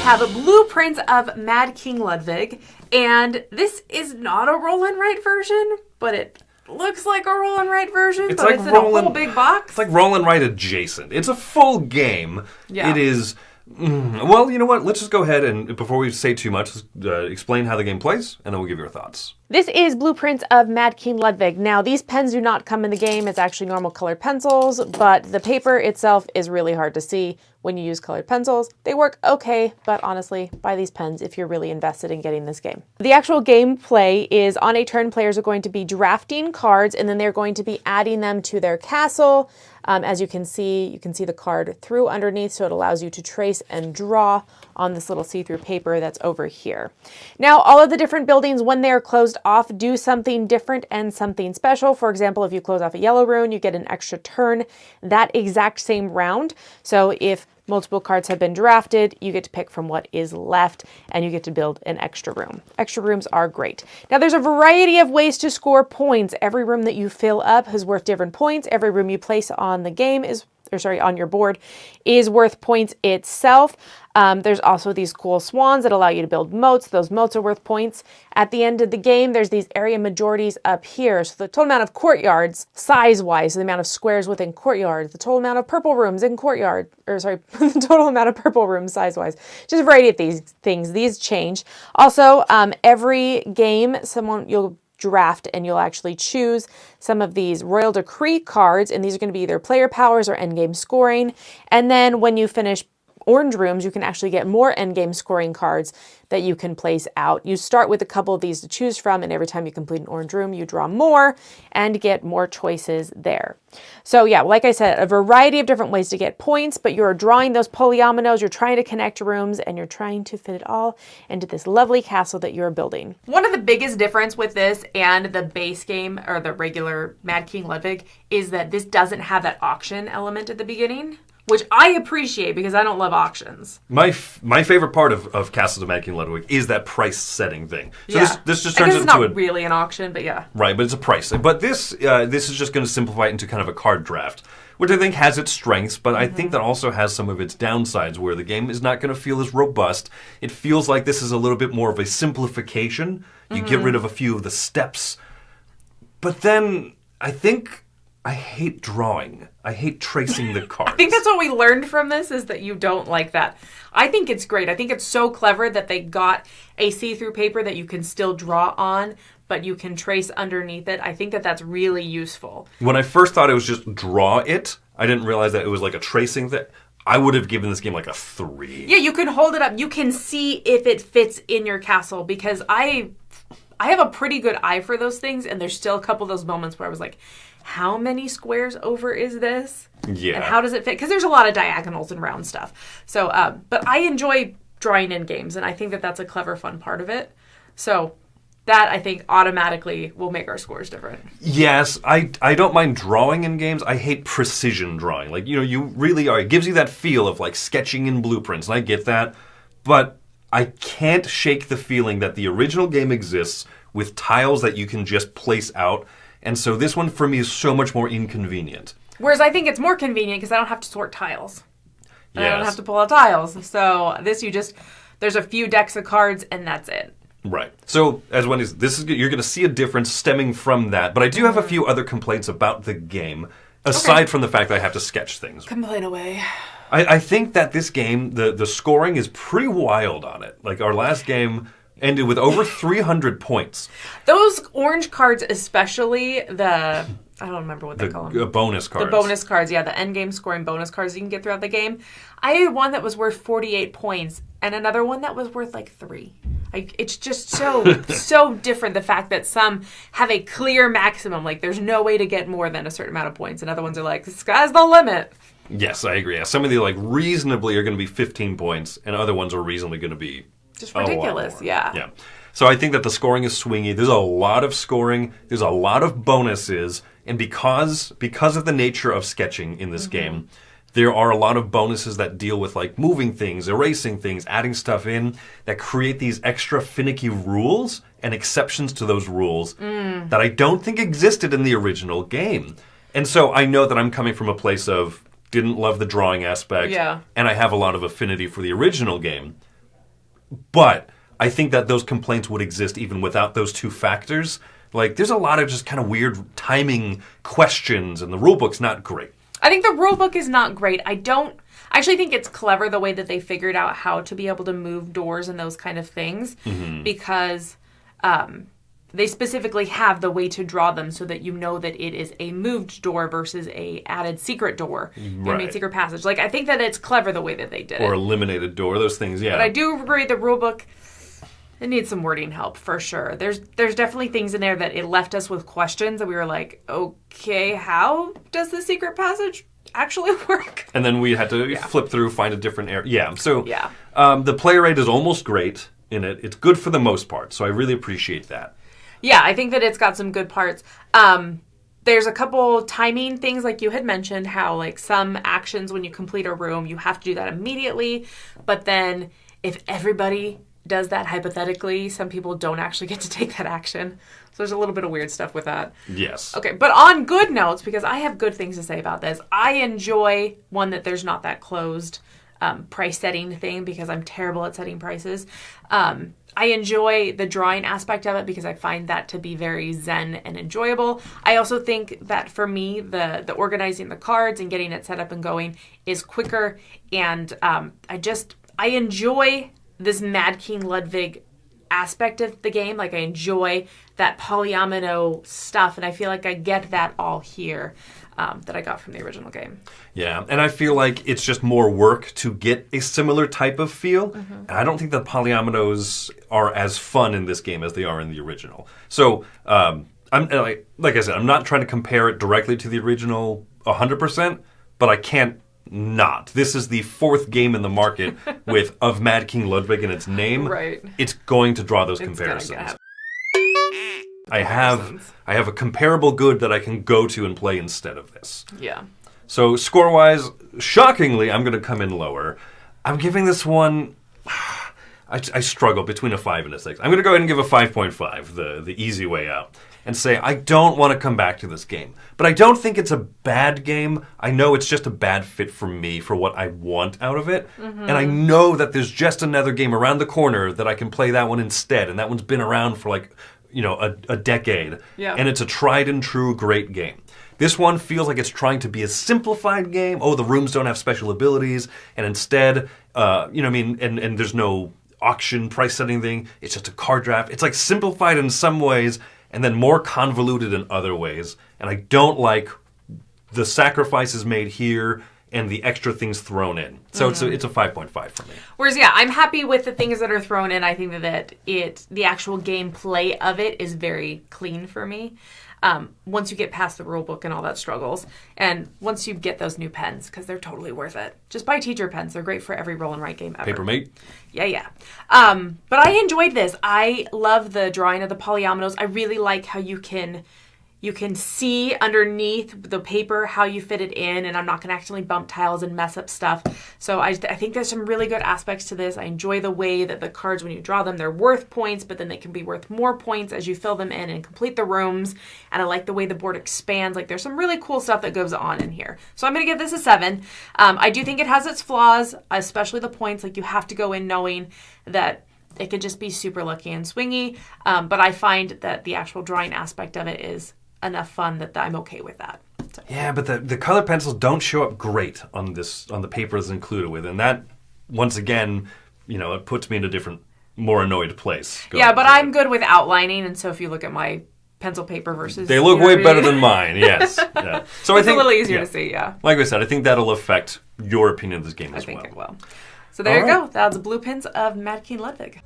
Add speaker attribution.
Speaker 1: have Blueprints of Mad King Ludwig, and this is not a roll and write version, but it looks like a roll and write version, but it's in a whole big box.
Speaker 2: It's like roll and write adjacent. It's a full game.
Speaker 1: Yeah.
Speaker 2: It is... well, you know what? Let's just go ahead and, before we say too much, explain how the game plays, and then we'll give you our thoughts.
Speaker 3: This is Blueprints of Mad King Ludwig. Now, these pens do not come in the game. It's actually normal colored pencils, but the paper itself is really hard to see when you use colored pencils. They work okay, but honestly, buy these pens if you're really invested in getting this game. The actual gameplay is on a turn, players are going to be drafting cards, and then they're going to be adding them to their castle. As you can see the card through underneath, so it allows you to trace and draw on this little see-through paper that's over here. Now, all of the different buildings, when they're closed off, do something different and something special. For example, if you close off a yellow rune, you get an extra turn that exact same round. So if multiple cards have been drafted, you get to pick from what is left, and you get to build an extra room. Extra rooms are great. Now, there's a variety of ways to score points. Every room that you fill up is worth different points. Every room you place on the game on your board is worth points itself. There's also these cool swans that allow you to build moats. Those moats are worth points. At the end of the game, there's these area majorities up here. So the total amount of courtyards, size-wise, the amount of squares within courtyards, the total amount of purple rooms in courtyard, the total amount of purple rooms size-wise. Just a variety of these things. These change. Also, every game, you'll draft and you'll actually choose some of these Royal Decree cards, and these are going to be either player powers or endgame scoring. And then when you finish orange rooms, you can actually get more endgame scoring cards that you can place out. You start with a couple of these to choose from, and every time you complete an orange room, you draw more and get more choices there. So yeah, like I said, a variety of different ways to get points, but you're drawing those polyominoes, you're trying to connect rooms, and you're trying to fit it all into this lovely castle that you're building.
Speaker 1: One of the biggest difference with this and the base game, or the regular Mad King Ludwig, is that this doesn't have that auction element at the beginning, which I appreciate because I don't love auctions.
Speaker 2: My favorite part of Castles of Mad King Ludwig is that price setting thing. So
Speaker 1: yeah.
Speaker 2: this just turns
Speaker 1: into not really an auction, but yeah.
Speaker 2: Right, but it's a price. But this is just going to simplify it into kind of a card draft, which I think has its strengths, but I think that also has some of its downsides where the game is not going to feel as robust. It feels like this is a little bit more of a simplification. You get rid of a few of the steps. But then I think I hate drawing. I hate tracing the cards.
Speaker 1: I think that's what we learned from this, is that you don't like that. I think it's great. I think it's so clever that they got a see-through paper that you can still draw on, but you can trace underneath it. I think that that's really useful.
Speaker 2: When I first thought it was just draw it, I didn't realize that it was like a tracing thing. I would have given this game like a 3.
Speaker 1: Yeah, you can hold it up. You can see if it fits in your castle, because I have a pretty good eye for those things, and there's still a couple of those moments where I was like, how many squares over is this?
Speaker 2: Yeah.
Speaker 1: And how does it fit? Because there's a lot of diagonals and round stuff. So, but I enjoy drawing in games, and I think that that's a clever, fun part of it. So that, I think, automatically will make our scores different.
Speaker 2: Yes, I don't mind drawing in games. I hate precision drawing. Like, you really are. It gives you that feel of, like, sketching in blueprints, and I get that. But I can't shake the feeling that the original game exists with tiles that you can just place out. And so this one, for me, is so much more inconvenient.
Speaker 1: Whereas I think it's more convenient because I don't have to sort tiles. And
Speaker 2: Yes.
Speaker 1: I don't have to pull out tiles. So this, there's a few decks of cards, and that's it.
Speaker 2: Right. So, as Wendy, you're going to see a difference stemming from that. But I do have a few other complaints about the game, aside from the fact that I have to sketch things.
Speaker 1: Complain away.
Speaker 2: I think that this game, the scoring is pretty wild on it. Like, our last game ended with over 300 points.
Speaker 1: Those orange cards, especially I don't remember what they call them.
Speaker 2: Bonus cards.
Speaker 1: The bonus cards, yeah, the endgame scoring bonus cards you can get throughout the game. I had one that was worth 48 points, and another one that was worth like 3. It's just so different, the fact that some have a clear maximum, like there's no way to get more than a certain amount of points, and other ones are like, the sky's the limit.
Speaker 2: Yes, I agree. Yeah, some of the reasonably are going to be 15 points, and other ones are reasonably going to be
Speaker 1: just ridiculous, yeah.
Speaker 2: Yeah. So I think that the scoring is swingy. There's a lot of scoring. There's a lot of bonuses. And because of the nature of sketching in this game, there are a lot of bonuses that deal with like moving things, erasing things, adding stuff in that create these extra finicky rules and exceptions to those rules that I don't think existed in the original game. And so I know that I'm coming from a place of didn't love the drawing aspect, and I have a lot of affinity for the original game. But I think that those complaints would exist even without those two factors. Like, there's a lot of just kind of weird timing questions, and the rulebook's not great.
Speaker 1: I think the rulebook is not great. I actually think it's clever the way that they figured out how to be able to move doors and those kind of things, because they specifically have the way to draw them so that you know that it is a moved door versus a added secret door. You mean secret passage. Like, I think that it's clever the way that they did it.
Speaker 2: Or eliminated door, those things, yeah.
Speaker 1: But I do agree the rulebook, it needs some wording help for sure. There's definitely things in there that it left us with questions that we were like, okay, how does the secret passage actually work?
Speaker 2: And then we had to flip through, find a different area. Yeah, so the play rate is almost great in it. It's good for the most part, so I really appreciate that.
Speaker 1: Yeah, I think that it's got some good parts. There's a couple timing things, like you had mentioned, how like some actions when you complete a room, you have to do that immediately. But then if everybody does that hypothetically, some people don't actually get to take that action. So there's a little bit of weird stuff with that.
Speaker 2: Yes.
Speaker 1: Okay, but on good notes, because I have good things to say about this, I enjoy, one, that there's not that closed price setting thing, because I'm terrible at setting prices. I enjoy the drawing aspect of it because I find that to be very zen and enjoyable. I also think that for me, the organizing the cards and getting it set up and going is quicker. And I enjoy this Mad King Ludwig aspect of the game. Like, I enjoy that polyomino stuff, and I feel like I get that all here that I got from the original game.
Speaker 2: Yeah, and I feel like it's just more work to get a similar type of feel. And I don't think the polyominoes are as fun in this game as they are in the original. So, I'm like I said, I'm not trying to compare it directly to the original 100%, but I can't not. This is the fourth game in the market of Mad King Ludwig in its name.
Speaker 1: Right.
Speaker 2: It's going to draw those comparisons. I have a comparable good that I can go to and play instead of this.
Speaker 1: Yeah.
Speaker 2: So score-wise, shockingly, I'm going to come in lower. I'm giving this one... I struggle between a 5 and a 6. I'm going to go ahead and give a 5.5, the easy way out, and say I don't want to come back to this game. But I don't think it's a bad game. I know it's just a bad fit for me, for what I want out of it. And I know that there's just another game around the corner that I can play that one instead, and that one's been around for like, a decade. Yeah. And it's a tried and true great game. This one feels like it's trying to be a simplified game. Oh, the rooms don't have special abilities, and instead, and there's no auction price setting thing. It's just a card draft. It's like simplified in some ways and then more convoluted in other ways. And I don't like the sacrifices made here and the extra things thrown in. So it's a 5.5 for me.
Speaker 1: Whereas, I'm happy with the things that are thrown in. I think that the actual gameplay of it is very clean for me. Once you get past the rule book and all that struggles, and once you get those new pens, because they're totally worth it. Just buy teacher pens. They're great for every roll and write game ever.
Speaker 2: Papermate?
Speaker 1: Yeah. But I enjoyed this. I love the drawing of the polyominoes. I really like how you can see underneath the paper how you fit it in, and I'm not going to accidentally bump tiles and mess up stuff. So I think there's some really good aspects to this. I enjoy the way that the cards, when you draw them, they're worth points, but then they can be worth more points as you fill them in and complete the rooms. And I like the way the board expands. Like, there's some really cool stuff that goes on in here. So I'm going to give this a 7. I do think it has its flaws, especially the points. Like, you have to go in knowing that it could just be super lucky and swingy. But I find that the actual drawing aspect of it is enough fun that I'm okay with that. So.
Speaker 2: Yeah, but the color pencils don't show up great on the paper that's included with, and that once again, it puts me in a different, more annoyed place.
Speaker 1: Yeah, but I'm good with outlining, and so if you look at my pencil paper versus,
Speaker 2: they look way better than mine. Yes, yeah. So
Speaker 1: it's a little easier to see. Yeah,
Speaker 2: like I said, I think that'll affect your opinion of this game as well.
Speaker 1: I think it will. So there you go. That's Blue Pins of Mad King Ludwig.